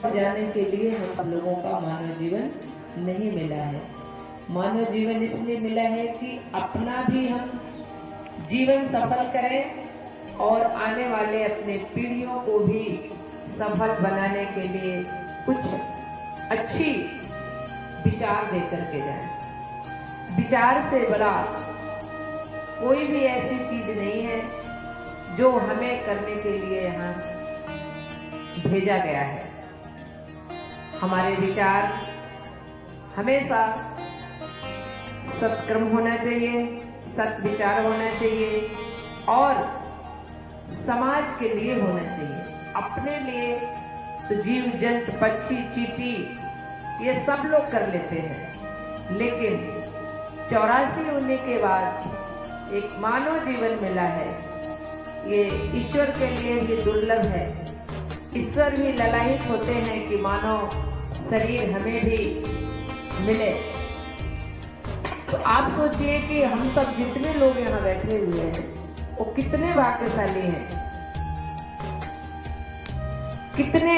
जाने के लिए हम लोगों का मानव जीवन नहीं मिला है। मानव जीवन इसलिए मिला है कि अपना भी हम जीवन सफल करें और आने वाले अपने पीढ़ियों को भी सफल बनाने के लिए कुछ अच्छी विचार देकर के जाएं। विचार से बड़ा कोई भी ऐसी चीज नहीं है जो हमें करने के लिए यहाँ भेजा गया है। हमारे विचार हमेशा सत्कर्म होना चाहिए, सत्विचार होना चाहिए और समाज के लिए होना चाहिए। अपने लिए तो जीव जंतु पक्षी चींटी ये सब लोग कर लेते हैं, लेकिन 84 होने के बाद एक मानव जीवन मिला है। ये ईश्वर के लिए भी दुर्लभ है। ईश्वर भी ललायित होते हैं कि मानव शरीर हमें भी मिले। तो आप सोचिए कि हम सब जितने लोग यहाँ बैठे हुए हैं वो कितने भाग्यशाली हैं, कितने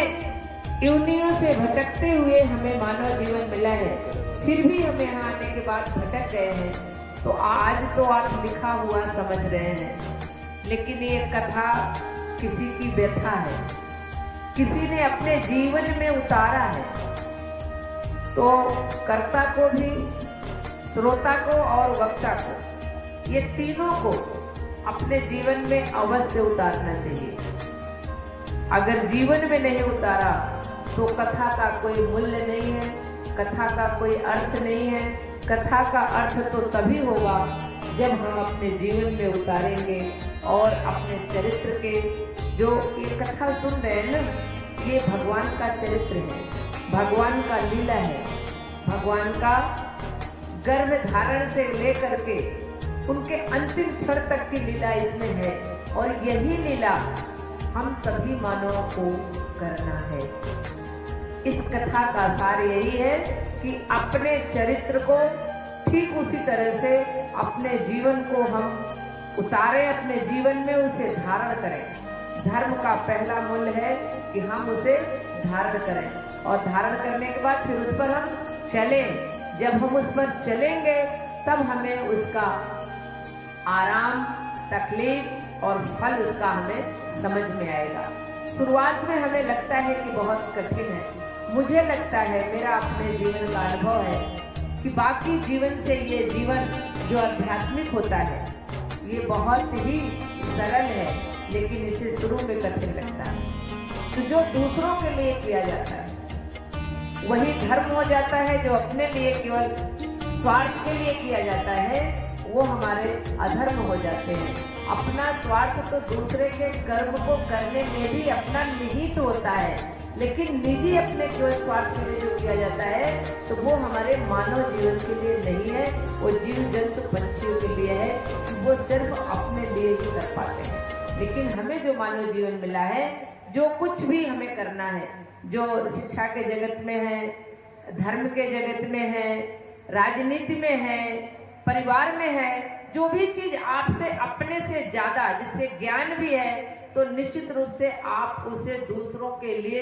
योनियों से भटकते हुए हमें मानव जीवन मिला है, फिर भी हम यहाँ आने के बाद भटक गए हैं। तो आज तो आप लिखा हुआ समझ रहे हैं, लेकिन ये कथा किसी की व्यथा है, किसी ने अपने जीवन में उतारा है। तो कर्ता को भी, श्रोता को और वक्ता को, ये तीनों को अपने जीवन में अवश्य उतारना चाहिए। अगर जीवन में नहीं उतारा तो कथा का कोई मूल्य नहीं है, कथा का कोई अर्थ नहीं है। कथा का अर्थ तो तभी होगा जब हम अपने जीवन में उतारेंगे और अपने चरित्र के, जो ये कथा सुन रहे हैं ना, ये भगवान का चरित्र है, भगवान का लीला है। भगवान का गर्भ धारण से लेकर के उनके अंतिम क्षण तक की लीला इसमें है, और यही लीला हम सभी मानवों को करना है। इस कथा का सार यही है कि अपने चरित्र को ठीक उसी तरह से अपने जीवन को हम उतारें, अपने जीवन में उसे धारण करें। धर्म का पहला मूल्य है कि हम उसे धारण करें, और धारण करने के बाद फिर उस पर हम चलें। जब हम उस पर चलेंगे तब हमें उसका आराम, तकलीफ और फल उसका हमें समझ में आएगा। शुरुआत में हमें लगता है कि बहुत कठिन है। मुझे लगता है, मेरा अपने जीवन का अनुभव है कि बाकी जीवन से ये जीवन जो आध्यात्मिक होता है ये बहुत ही सरल है, लेकिन इसे शुरू में कठिन लगता है। तो जो दूसरों के लिए किया जाता है वही धर्म हो जाता है। जो अपने लिए केवल स्वार्थ के लिए किया जाता है वो हमारे अधर्म हो जाते हैं। अपना स्वार्थ तो दूसरे के कर्म को करने में भी अपना निहित होता है, लेकिन निजी अपने केवल स्वार्थ के लिए जो किया जाता है तो वो हमारे मानव जीवन के लिए नहीं है, वो जीव जंतु पंछियों के लिए है, वो सिर्फ अपने लिए ही कर पाते हैं। लेकिन हमें जो मानव जीवन मिला है, जो कुछ भी हमें करना है, जो शिक्षा के जगत में है, धर्म के जगत में है, राजनीति में है, परिवार में है, जो भी चीज आपसे अपने से ज्यादा, जिससे ज्ञान भी है, तो निश्चित रूप से आप उसे दूसरों के लिए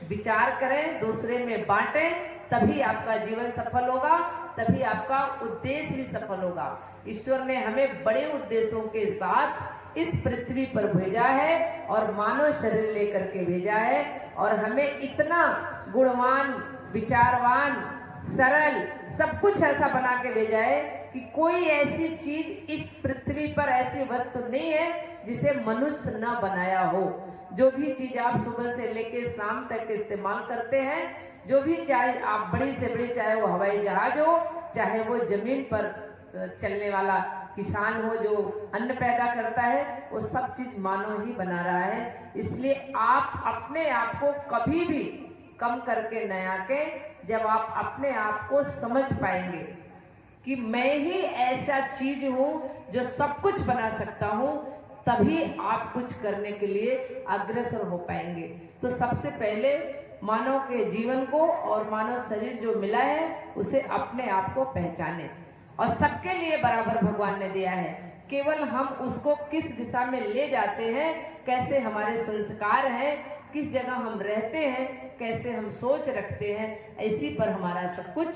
विचार करें, दूसरे में बांटें, तभी आपका जीवन सफल होगा, तभी आपका उद्देश्य भी सफल होगा। ईश्वर ने हमें बड़े उद्देश्यों के साथ इस पृथ्वी पर भेजा है और मानव शरीर लेकर के भेजा है, और हमें इतना गुणवान, विचारवान, सरल, सब कुछ ऐसा बना के भेजा है कि कोई ऐसी चीज इस पृथ्वी पर, ऐसी वस्तु नहीं है जिसे मनुष्य न बनाया हो। जो भी चीज आप सुबह से लेकर शाम तक इस्तेमाल करते हैं, जो भी, चाहे आप बड़ी से बड़ी, चाहे वो हवाई जहाज हो, चाहे वो जमीन पर चलने वाला किसान हो जो अन्न पैदा करता है, वो सब चीज मानव ही बना रहा है। इसलिए आप अपने आप को कभी भी कम करके न आके, जब आप अपने आप को समझ पाएंगे कि मैं ही ऐसा चीज हूं जो सब कुछ बना सकता हूं, तभी आप कुछ करने के लिए अग्रसर हो पाएंगे। तो सबसे पहले मानव के जीवन को और मानव शरीर जो मिला है उसे अपने आप को पहचाने, और सबके लिए बराबर भगवान ने दिया है। केवल हम उसको किस दिशा में ले जाते हैं, कैसे हमारे संस्कार हैं, किस जगह हम रहते हैं, कैसे हम सोच रखते हैं, इसी पर हमारा सब कुछ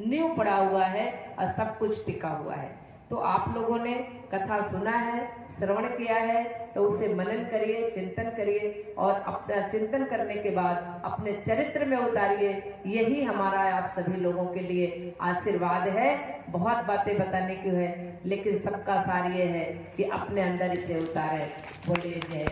नींव पड़ा हुआ है और सब कुछ टिका हुआ है। तो आप लोगों ने कथा सुना है, श्रवण किया है, तो उसे मनन करिए, चिंतन करिए और अपना चिंतन करने के बाद अपने चरित्र में उतारिए। यही हमारा आप सभी लोगों के लिए आशीर्वाद है। बहुत बातें बताने की है, लेकिन सबका सार ये है कि अपने अंदर इसे उतारे। बोलिए जय।